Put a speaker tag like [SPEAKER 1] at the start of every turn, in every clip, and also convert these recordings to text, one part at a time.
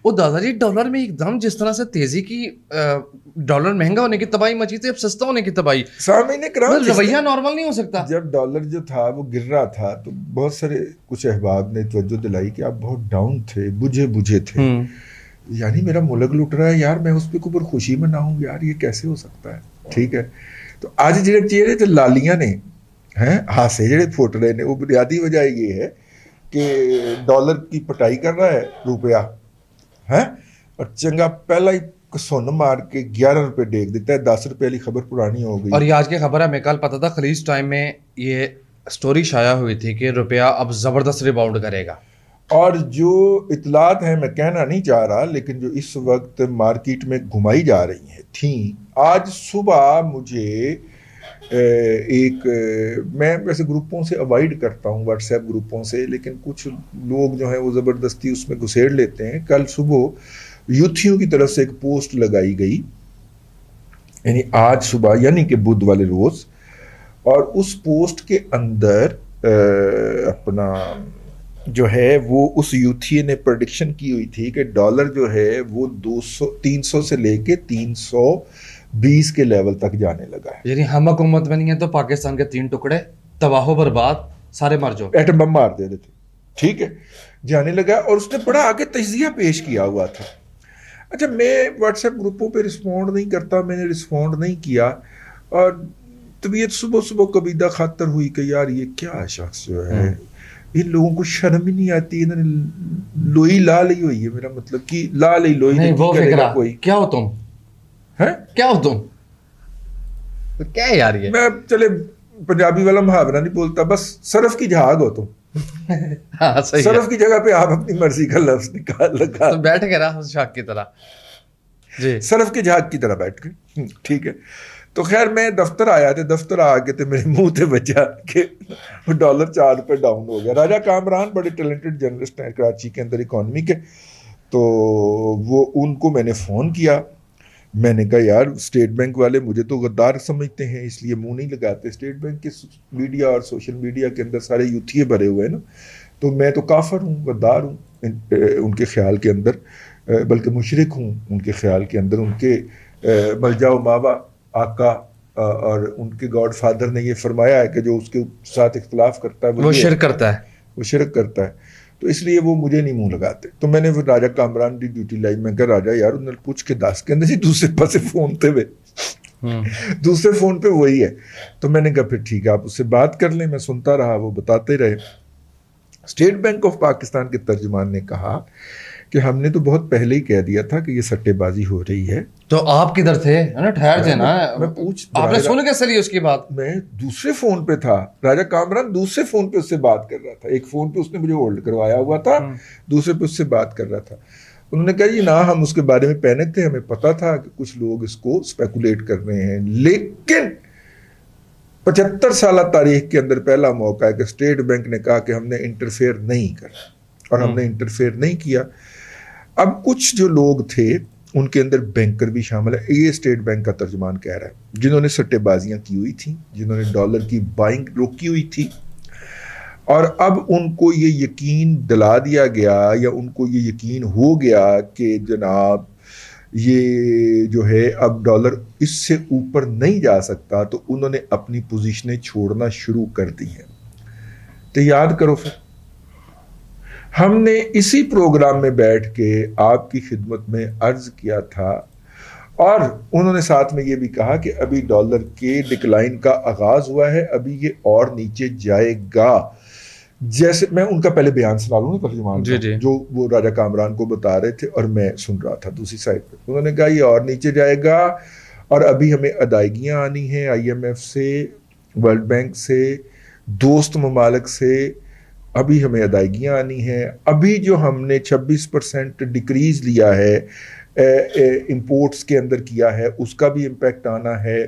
[SPEAKER 1] وہ دادا جی ڈالر میں ایک دم جس طرح سے تیزی کی، ڈالر مہنگا ہونے کی تباہی مچی تھی، اب سستا ہونے کی تباہی،
[SPEAKER 2] سامعین کرام
[SPEAKER 1] رویہ نارمل نہیں ہو سکتا.
[SPEAKER 2] جب ڈالر جو تھا وہ گر رہا تھا تو بہت سارے کچھ احباب نے توجہ دلائی کہ آپ بہت ڈاؤن تھے، بجھے تھے، یعنی میرا ملک لٹ رہا ہے یار، میں اس پہ کوئی خوشی مناؤں یار، یہ کیسے ہو سکتا ہے. ٹھیک ہے، تو آج جڑے چہرے تے لالیاں نے ہیں ہاسے جڑے پھٹ رہے نے، وہ بنیادی وجہ یہ ہے کہ ڈالر کی پٹائی کر رہا ہے روپیہ ہے، اور چنگا پہلا ہی سن مار کے 11 روپے ڈیگ دیتا ہے. 10 روپے والی خبر پرانی ہو گئی.
[SPEAKER 1] اور یہ آج کی خبر ہے، ہمیں کل پتا تھا خلیج ٹائم میں یہ سٹوری شائع ہوئی تھی کہ روپیہ اب زبردست ریباؤنڈ کرے گا.
[SPEAKER 2] اور جو اطلاعات ہیں میں کہنا نہیں چاہ رہا، لیکن جو اس وقت مارکیٹ میں گھمائی جا رہی ہیں تھیں، آج صبح مجھے ایک، میں ویسے گروپوں سے اوائڈ کرتا ہوں، واٹس ایپ گروپوں سے، لیکن کچھ لوگ جو ہیں وہ زبردستی اس میں گھسیڑ لیتے ہیں. کل صبح یوتھیوں کی طرف سے ایک پوسٹ لگائی گئی، یعنی آج صبح یعنی کہ بدھ والے روز، اور اس پوسٹ کے اندر اپنا جو ہے وہ اس یوتھی نے پریڈکشن کی ہوئی تھی کہ ڈالر جو ہے وہ 300 سے لے کے 320 کے لیول تک جانے لگا ہے.
[SPEAKER 1] یعنی ہم حکومت میں نہیں ہے تو پاکستان کے 3 ٹکڑے تباہ و برباد، سارے مر جاؤ،
[SPEAKER 2] ایٹم بم مار دے دیتے. ٹھیک ہے، جانے لگا. اور اس نے بڑا آگے تجزیہ پیش کیا ہوا تھا. اچھا، میں واٹس ایپ گروپوں پہ رسپونڈ نہیں کرتا، میں نے رسپونڈ نہیں کیا، اور طبیعت صبح کبیدہ خاطر ہوئی کہ یار یہ کیا شخص جو ہے، ان لوگوں کو شرم ہی نہیں آتی، انہوں نے لوئی لا لی ہوئی ہے. میرا مطلب کہ لا لی لوئی
[SPEAKER 1] نہیں وہ فکرہ
[SPEAKER 2] کوئی
[SPEAKER 1] کیا ہو تم، کیا ہو تم، کیا ہے یار یہ.
[SPEAKER 2] میں چلے پنجابی والا محاورہ نہیں بولتا، بس صرف کی جہاگ ہو تم.
[SPEAKER 1] ہاں صحیح ہے،
[SPEAKER 2] صرف کی جگہ پہ آپ اپنی مرضی کا لفظ نکال لگا،
[SPEAKER 1] تو بیٹھ کے رہا شاک کی طرح. جی
[SPEAKER 2] صرف کی جھاگ کی طرح بیٹھ گئے. ٹھیک ہے، تو خیر میں دفتر آیا تھے، دفتر آ کے تے میرے منہ تے بچا کہ ڈالر 4 روپے ڈاؤن ہو گیا. راجہ کامران بڑے ٹیلنٹڈ جرنلسٹ ہیں کراچی کے اندر اکانومی کے، تو وہ ان کو میں نے فون کیا. میں نے کہا یار اسٹیٹ بینک والے مجھے تو غدار سمجھتے ہیں، اس لیے منہ نہیں لگاتے. اسٹیٹ بینک کے میڈیا اور سوشل میڈیا کے اندر سارے یوتھیے بھرے ہوئے ہیں نا، تو میں تو کافر ہوں، غدار ہوں ان کے خیال کے اندر، بلکہ مشرک ہوں ان کے خیال کے اندر. ان کے ملجا و ماوا آقا اور ان کے گاڈ فادر نے یہ فرمایا ہے کہ جو اس کے ساتھ اختلاف کرتا ہے
[SPEAKER 1] وہ شرک کرتا ہے،
[SPEAKER 2] وہ شرک کرتا ہے. تو اس لیے وہ مجھے نہیں منہ لگاتے. تو میں نے پھر راجہ کامران کی ڈیوٹی لائی. میں کہا راجہ یار انہوں نے پوچھ کے 10 کے اندر جی دوسرے پاسے فون پہ دوسرے فون پہ وہی ہے. تو میں نے کہا پھر ٹھیک ہے آپ اس سے بات کر لیں. میں سنتا رہا، وہ بتاتے رہے. اسٹیٹ بینک آف پاکستان کے ترجمان نے کہا کہ ہم نے تو بہت پہلے ہی کہہ دیا تھا کہ یہ سٹے بازی ہو رہی ہے.
[SPEAKER 1] تو آپ کدھر تھے؟ ٹھہر تھے نا، آپ نے سن کیسے لی اس کی بات؟
[SPEAKER 2] میں دوسرے فون پہ تھا. راجہ کامران دوسرے فون پہ اس سے بات کر رہا تھا. ایک فون پہ اس نے مجھے ہولڈ کروایا ہوا تھا، دوسرے پہ اس سے بات کر رہا تھا. انہوں نے کہا جی نہ ہم اس کے بارے میں پینک تھے، ہمیں پتا تھا کہ کچھ لوگ اس کو اسپیکولیٹ کر رہے ہیں، لیکن 75 سالہ تاریخ کے اندر پہلا موقع ہے کہ اسٹیٹ بینک نے کہا کہ ہم نے انٹرفیئر نہیں کرا، اور ہم نے انٹرفیئر نہیں کیا. اب کچھ جو لوگ تھے ان کے اندر بینکر بھی شامل ہے، یہ اسٹیٹ بینک کا ترجمان کہہ رہا ہے، جنہوں نے سٹے بازیاں کی ہوئی تھیں، جنہوں نے ڈالر کی بائنگ روکی ہوئی تھی. اور اب ان کو یہ یقین دلا دیا گیا، یا ان کو یہ یقین ہو گیا کہ جناب یہ جو ہے اب ڈالر اس سے اوپر نہیں جا سکتا، تو انہوں نے اپنی پوزیشنیں چھوڑنا شروع کر دی ہیں. تو یاد کرو پھر ہم نے اسی پروگرام میں بیٹھ کے آپ کی خدمت میں عرض کیا تھا، اور انہوں نے ساتھ میں یہ بھی کہا کہ ابھی ڈالر کے ڈکلائن کا آغاز ہوا ہے، ابھی یہ اور نیچے جائے گا. جیسے میں ان کا پہلے بیان سنا لوں نا ترجمان کا، جو وہ راجہ کامران کو بتا رہے تھے اور میں سن رہا تھا دوسری سائڈ پہ. انہوں نے کہا یہ اور نیچے جائے گا، اور ابھی ہمیں ادائیگیاں آنی ہیں IMF سے، ورلڈ بینک سے، دوست ممالک سے، ابھی ہمیں ادائیگیاں آنی ہیں. ابھی جو ہم نے 26% ڈکریز لیا ہے امپورٹس کے اندر کیا ہے، اس کا بھی امپیکٹ آنا ہے.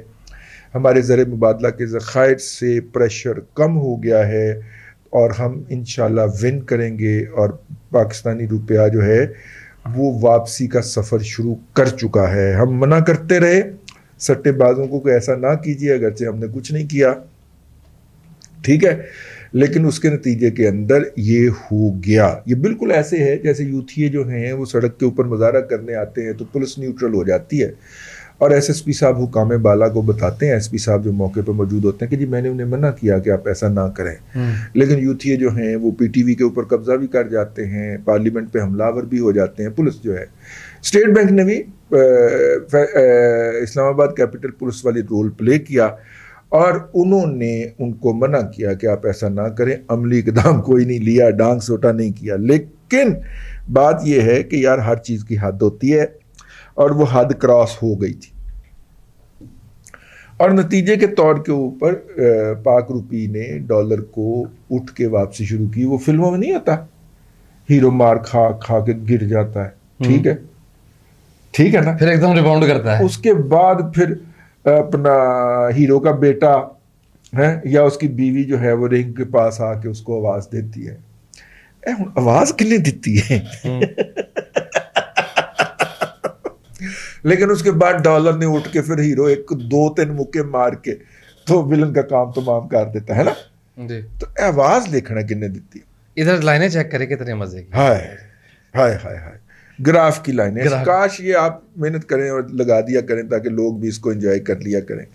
[SPEAKER 2] ہمارے زر مبادلہ کے ذخائر سے پریشر کم ہو گیا ہے، اور ہم انشاءاللہ ون کریں گے، اور پاکستانی روپیہ جو ہے وہ واپسی کا سفر شروع کر چکا ہے. ہم منع کرتے رہے سٹے بازوں کو کہ ایسا نہ کیجیے، اگرچہ ہم نے کچھ نہیں کیا. ٹھیک ہے، لیکن اس کے نتیجے کے اندر یہ ہو گیا. یہ بالکل ایسے ہے جیسے یوتھیے جو ہیں وہ سڑک کے اوپر مظاہرہ کرنے آتے ہیں تو پولیس نیوٹرل ہو جاتی ہے اور ایس ایس پی صاحب حکام بالا کو بتاتے ہیں, ایس پی صاحب جو موقع پہ موجود ہوتے ہیں, کہ جی میں نے انہیں منع کیا کہ آپ ایسا نہ کریں, لیکن یوتھیے جو ہیں وہ پی ٹی وی کے اوپر قبضہ بھی کر جاتے ہیں, پارلیمنٹ پہ حملہ آور بھی ہو جاتے ہیں. پولیس جو ہے, اسٹیٹ بینک نے بھی اسلام آباد کیپٹل پولیس والی رول پلے کیا اور انہوں نے ان کو منع کیا کہ آپ ایسا نہ کریں. عملی اقدام کوئی نہیں لیا, ڈانگ سوٹا نہیں کیا. لیکن بات یہ ہے کہ یار ہر چیز کی حد ہوتی ہے اور وہ حد کراس ہو گئی تھی, اور نتیجے کے طور کے اوپر پاک روپی نے ڈالر کو اٹھ کے واپسی شروع کی. وہ فلموں میں نہیں ہوتا ہیرو مار کھا کھا کے گر جاتا ہے, ٹھیک ہے, ٹھیک ہے نا,
[SPEAKER 1] پھر ایک دم ریباؤنڈ کرتا ہے.
[SPEAKER 2] اس کے بعد پھر اپنا ہیرو کا بیٹا ہے یا اس کی بیوی جو ہے وہ رنگ کے پاس آ کے اس کو آواز دیتی ہے. آواز کنے دیتی ہے لیکن اس کے بعد ڈالر نے اٹھ کے پھر ہیرو ایک 2-3 مکے مار کے تو ولن کا کام تمام کر دیتا ہے نا.
[SPEAKER 1] جی,
[SPEAKER 2] تو آواز دیکھنا کنے دیتی ہے.
[SPEAKER 1] ادھر لائنیں چیک کرے کتنے مزے کی.
[SPEAKER 2] ہائے ہائے ہائے ہائے, گراف کی لائنیں. کاش یہ آپ محنت کریں اور لگا دیا کریں تاکہ لوگ بھی اس کو انجوائے کر لیا کریں.